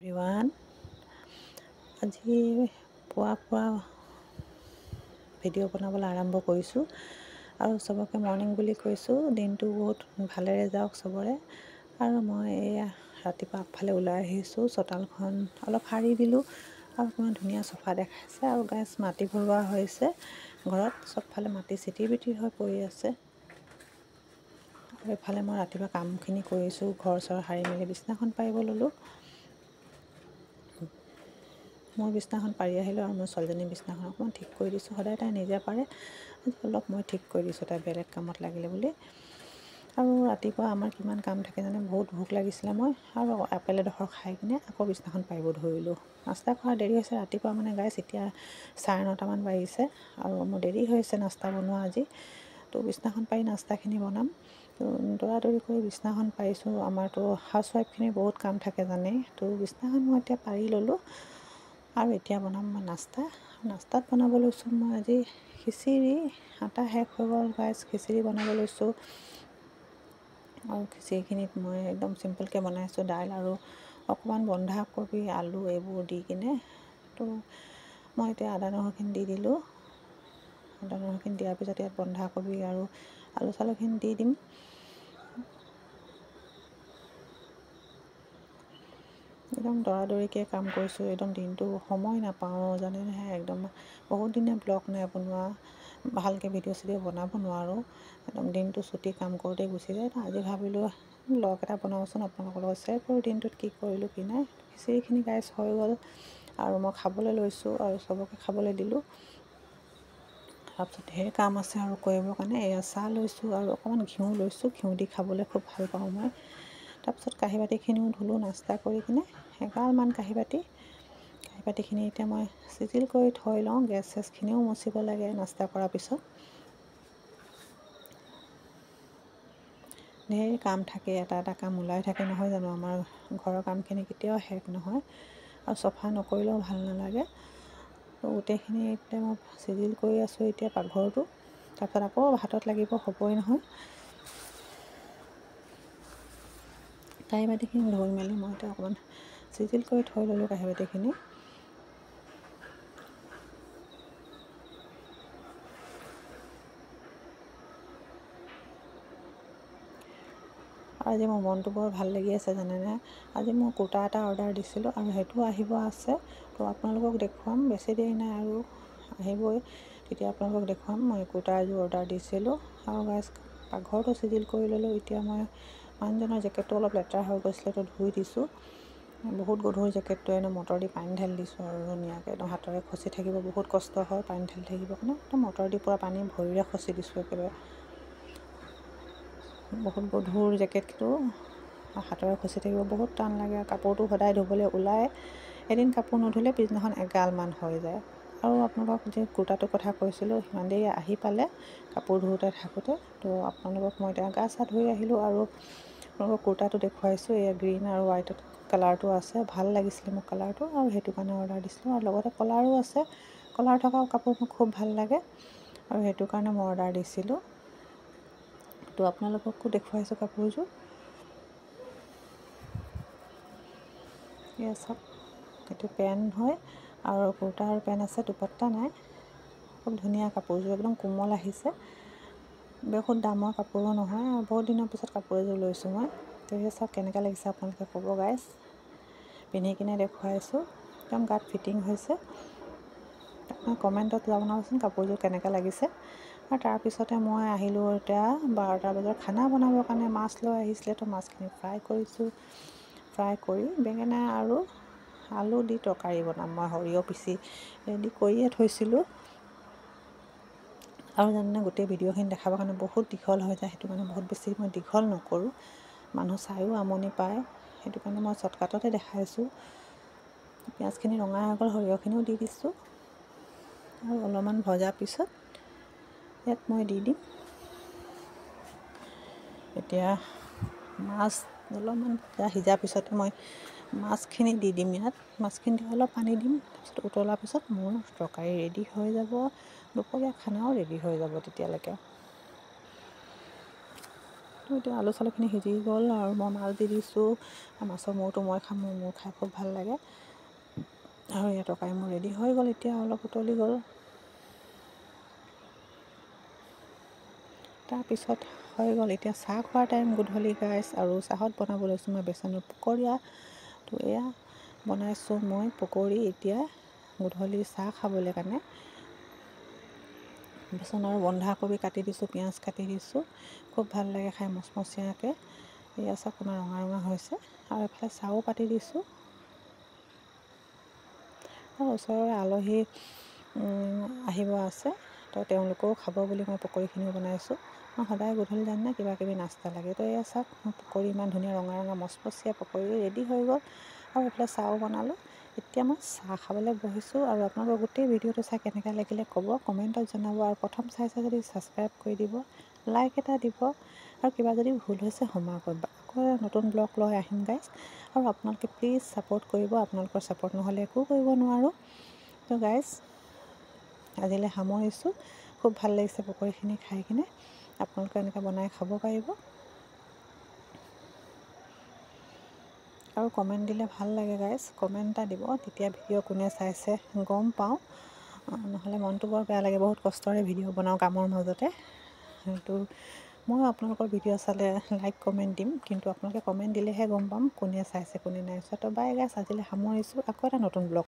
Everyone, আজি পুৱা video' বনাবলৈ আৰম্ভ কৰিছোঁ আৰু চবকে মৰ্ণিং বুলি কৈছোঁ। দিনটো বহুত ভালেৰে যাওক চবৰে। আৰু মই এয়া ৰাতিপুৱা আগফালে ওলাই আহিছোঁ। চোতালখন অলপ সাৰি দিলোঁ আৰু কিমান ধুনীয়া চফা দেখাইছে। আৰু মাটি ভৰোৱা হৈছে ঘৰত, চবফালে মাটি চিটিৰ বিটিৰ হৈ পৰি আছে। আৰু এইফালে মই ৰাতিপুৱা কামখিনি কৰিছোঁ, ঘৰ চৰ সাৰি মেলি বিছনাখন পাৰিব ল'লোঁ। মই বিছনাখন পাৰি আহিলোঁ আৰু মোৰ ছোৱালীজনীৰ বিছনাখন অকণমান ঠিক কৰি দিছোঁ। সদায় তাই নিজে পাৰে, অলপ মই ঠিক কৰি দিছোঁ, তাই বেলেগ কামত লাগিলে বুলি। আৰু ৰাতিপুৱা আমাৰ কিমান কাম থাকে জানে, বহুত ভোক লাগিছিলে। মই আৰু আপেল এডোখৰ খাই কিনে আকৌ বিছনাখন পাৰিব ধৰিলোঁ। নাস্তা খোৱা দেৰি হৈছে ৰাতিপুৱা এতিয়া 9:30মান বাজিছে আৰু মোৰ দেৰি হৈছে নাস্তা বনোৱা আজি। তো বিছনাখন পাৰি নাস্তাখিনি বনাম। তো দৌৰা-দৌৰি কৰি বিছনাখন পাৰিছোঁ। আমাৰতো হাউচৱাইফখিনি বহুত কাম থাকে জানে। তো বিছনাখন মই এতিয়া পাৰি ল'লোঁ আৰু এতিয়া বনাম মই নাস্তাত বনাব লৈছোঁ মই আজি খিচিৰি। আটা শেষ হৈ গ'ল খিচিৰি বনাব লৈছোঁ। আৰু খিচিৰিখিনিত মই একদম চিম্পুলকৈ বনাইছোঁ, দাইল আৰু অকণমান বন্ধাকবি, আলু এইবোৰ দি কিনে। তো মই এতিয়া আদা নহৰুখিনি দি দিলোঁ। আদা নহৰুখিনি দিয়াৰ পিছত ইয়াত বন্ধাকবি আৰু আলু চালুখিনি দি দিম। একদম দৌৰা-দৌৰিকৈ কাম কৰিছোঁ, একদম দিনটো সময় নাপাওঁ জানে নহয়। একদম বহুত দিনে ব্লগ নাই বনোৱা, ভালকৈ ভিডিঅ' বনাব নোৱাৰোঁ। একদম দিনটো ছুটি কাম কৰোঁতে গুচি যায়। তো আজি ভাবিলোঁ ব্লগ এটা বনাওঁচোন, আপোনালোকৰ লগত শ্বেয়াৰ কৰোঁ দিনটোত কি কৰিলোঁ কি নাই। খিচিৰিখিনি হৈ গ'ল আৰু মই খাবলৈ লৈছোঁ আৰু চবকে খাবলৈ দিলোঁ। তাৰপিছত ঢেৰ কাম আছে আৰু কৰিবৰ কাৰণে। এয়া চাহ লৈছোঁ আৰু অকণমান ঘিউ লৈছোঁ, ঘিউ দি খাবলৈ খুব ভাল পাওঁ মই। তাৰপিছত কাঁহী বাতিখিনিও ধুলোঁ নাস্তা কৰি কিনে। এগালমান কাঁহী বাতিখিনি এতিয়া মই চিজিল কৰি থৈ লওঁ। গেছখিনিও মচিব লাগে নাস্তা কৰাৰ পিছত। ঢেৰ কাম থাকে, এটা কাম ওলাই থাকে নহয় জানো। আমাৰ ঘৰৰ কামখিনি কেতিয়াও শেষ নহয় আৰু চফা নকৰিলেও ভাল নালাগে। তো গোটেইখিনি এতিয়া মই চিজিল কৰি আছোঁ এতিয়া পাকঘৰটো। তাৰপিছত আকৌ ভাতত লাগিব হ'বই নহয়। কাঁহী বাতিখিনি ধুই মেলি মই এতিয়া অকণমান চিজিল কৰি থৈ ল'লোঁ কাঁহী বাতিখিনি। আজি মোৰ মনটো বৰ ভাল লাগি আছে জানেনে। আজি মই কুৰ্তা এটা অৰ্ডাৰ দিছিলোঁ আৰু সেইটো আহিব আছে। তো আপোনালোকক দেখুৱাম, বেছি দেৰি নাই আৰু আহিবই, তেতিয়া আপোনালোকক দেখুৱাম। মই কুৰ্তা এযোৰ অৰ্ডাৰ দিছিলোঁ আৰু পাকঘৰটো চিজিল কৰি ল'লোঁ। এতিয়া মই মানুহজনৰ জেকেটটো অলপ লেতেৰা হৈ গৈছিলে, তো ধুই দিছোঁ। বহুত গধুৰ জেকেটটো মটৰ দি পানী ঢালি দিছোঁ আৰু ধুনীয়াকৈ একদম হাতেৰে খচি থাকিব বহুত কষ্ট হয় পানী ঢালি থাকিবৰ কাৰণে। একদম মটৰ দি পূৰা পানী ভৰিৰে খচি দিছোঁ একেবাৰে। বহুত গধুৰ জেকেটটো হাতেৰে খচি থাকিব বহুত টান লাগে। কাপোৰটো সদায় ধুবলৈ ওলায়, এদিন কাপোৰ নুধুলে পিছদিনাখন এগালমান হৈ যায়। আৰু আপোনালোকক যে কুৰ্তাটোৰ কথা কৈছিলোঁ, সিমান দেৰি আহি পালে কাপোৰ ধুওঁতে থাকোঁতে। তো আপোনালোকক মই এতিয়া গা চা ধুই আহিলোঁ আৰু আপোনালোকক কুৰ্তাটো দেখুৱাইছোঁ। এয়া গ্ৰীণ আৰু হোৱাইট কালাৰটো আছে, ভাল লাগিছিলে মোক কালাৰটো আৰু সেইটো কাৰণে অৰ্ডাৰ দিছিলোঁ। আৰু লগতে কলাৰো আছে, কলাৰ থকা কাপোৰ মোক খুব ভাল লাগে আৰু সেইটো কাৰণে মই অৰ্ডাৰ দিছিলোঁ। তো আপোনালোককো দেখুৱাইছোঁ কাপোৰযোৰ। এয়া চাওক, এইটো পেণ্ট হয় আৰু কুৰ্তা আৰু পেণ্ট আছে, দুপাট্টা নাই। খুব ধুনীয়া কাপোৰযোৰ, একদম কোমল আহিছে। বহুত দামৰ কাপোৰো নহয় আৰু বহুত দিনৰ পিছত কাপোৰ এযোৰ লৈছোঁ মই। তো সেই চাওক কেনেকৈ লাগিছে আপোনালোকে ক'ব পিন্ধি কিনে দেখুৱাইছোঁ। একদম গাত ফিটিং হৈছে। আপোনাৰ কমেণ্টত জনাবচোন কাপোৰযোৰ কেনেকৈ লাগিছে। আৰু তাৰপিছতে মই আহিলোঁ এতিয়া 12টা বজাত খানা বনাবৰ কাৰণে। মাছ লৈ আহিছিলে, তো মাছখিনি ফ্ৰাই কৰিছোঁ। ফ্ৰাই কৰি বেঙেনা আৰু আলু দি তৰকাৰী বনাম মই। সৰিয়হ পিচি ৰেডি কৰিয়ে থৈছিলোঁ। আৰু জানেনে গোটেই ভিডিঅ'খিনি দেখাবৰ কাৰণে বহুত দীঘল হৈ যায়, সেইটো কাৰণে বহুত বেছি মই দীঘল নকৰোঁ, মানুহ চায়ো আমনি পায়। সেইটো কাৰণে মই শ্বৰ্টকাটতে দেখাইছোঁ। পিঁয়াজখিনি ৰঙা হৈ গ'ল, সৰিয়হখিনিও দি দিছোঁ আৰু অলপমান ভজাৰ পিছত ইয়াত মই দি দিম। এতিয়া মাছ অলপমান সিজাৰ পিছতে মই মাছখিনি দি দিম ইয়াত। মাছখিনি দি অলপ পানী দিম, তাৰপিছত উতলাৰ পিছত মোৰ তৰকাৰী ৰেডি হৈ যাব। দুপৰীয়া খানাও ৰেডি হৈ যাব তেতিয়ালৈকে। তো এতিয়া আলু চালুখিনি সিজি গ'ল আৰু মই মাছ দি দিছোঁ। মাছৰ মূৰটো মই খাম, মোৰ মূৰ খাই খুব ভাল লাগে। আৰু ইয়াৰ তৰকাৰী মোৰ ৰেডি হৈ গ'ল, এতিয়া অলপ উতলি গ'ল। তাৰপিছত হৈ গ'ল এতিয়া চাহ খোৱাৰ টাইম গধূলি গাইছ। আৰু চাহত বনাব লৈছোঁ মই বেচনৰ পকৰীয়া। তো এয়া বনাইছোঁ মই পকৰী এতিয়া গধূলি চাহ খাবলৈ কাৰণে। বেচনৰ বন্ধাকবি কাটি দিছোঁ, পিঁয়াজ কাটি দিছোঁ, খুব ভাল লাগে খাই মচমচীয়াকৈ। এয়া চাহ অকণমান ৰঙা ৰঙা হৈছে। আৰু এফালে চাহও পাতি দিছোঁ। আৰু ওচৰৰে আলহী আহিব আছে, তো তেওঁলোকেও খাব বুলি মই পকৰীখিনিও বনাইছোঁ। মই সদায় গধূলি জানে কিবা কিবি নাস্তা লাগে। তো এয়া চাওক মই পকৰী ইমান ধুনীয়া ৰঙা ৰঙা মচমচীয়া পকৰী ৰেডি হৈ গ'ল। আৰু এইফালে চাহও বনালোঁ। এতিয়া মই চাহ খাবলৈ বহিছোঁ। আৰু আপোনালোকৰ গোটেই ভিডিঅ'টো চাই কেনেকৈ লাগিলে ক'ব, কমেণ্টত জনাব। আৰু প্ৰথম চাইছে যদি ছাবস্ক্ৰাইব কৰি দিব, লাইক এটা দিব। আৰু কিবা যদি ভুল হৈছে ক্ষমা কৰিব। আকৌ নতুন ব্লগ লৈ আহিম গাইজ। আৰু আপোনালোকে প্লিজ ছাপোৰ্ট কৰিব, আপোনালোকৰ ছাপোৰ্ট নহ'লে একো কৰিব নোৱাৰোঁ। তো গাইজ আজিলৈ সামৰিছোঁ। খুব ভাল লাগিছে পকৰীখিনি খাই কিনে। আপোনালোকে এনেকৈ বনাই খাব পাৰিব। আৰু কমেণ্ট দিলে ভাল লাগে গাইজ, কমেণ্ট এটা দিব, তেতিয়া ভিডিঅ' কোনে চাইছে গম পাওঁ। নহ'লে মনটো বৰ বেয়া লাগে, বহুত কষ্টৰে ভিডিঅ' বনাওঁ কামৰ মাজতে। তো মই আপোনালোকৰ ভিডিঅ' চালে লাইক কমেণ্ট দিম, কিন্তু আপোনালোকে কমেণ্ট দিলেহে গম পাম কোনে চাইছে কোনে নাই চোৱা। তো বাই গাইজ আজিলৈ সামৰিছোঁ। আকৌ এটা নতুন ব্লগ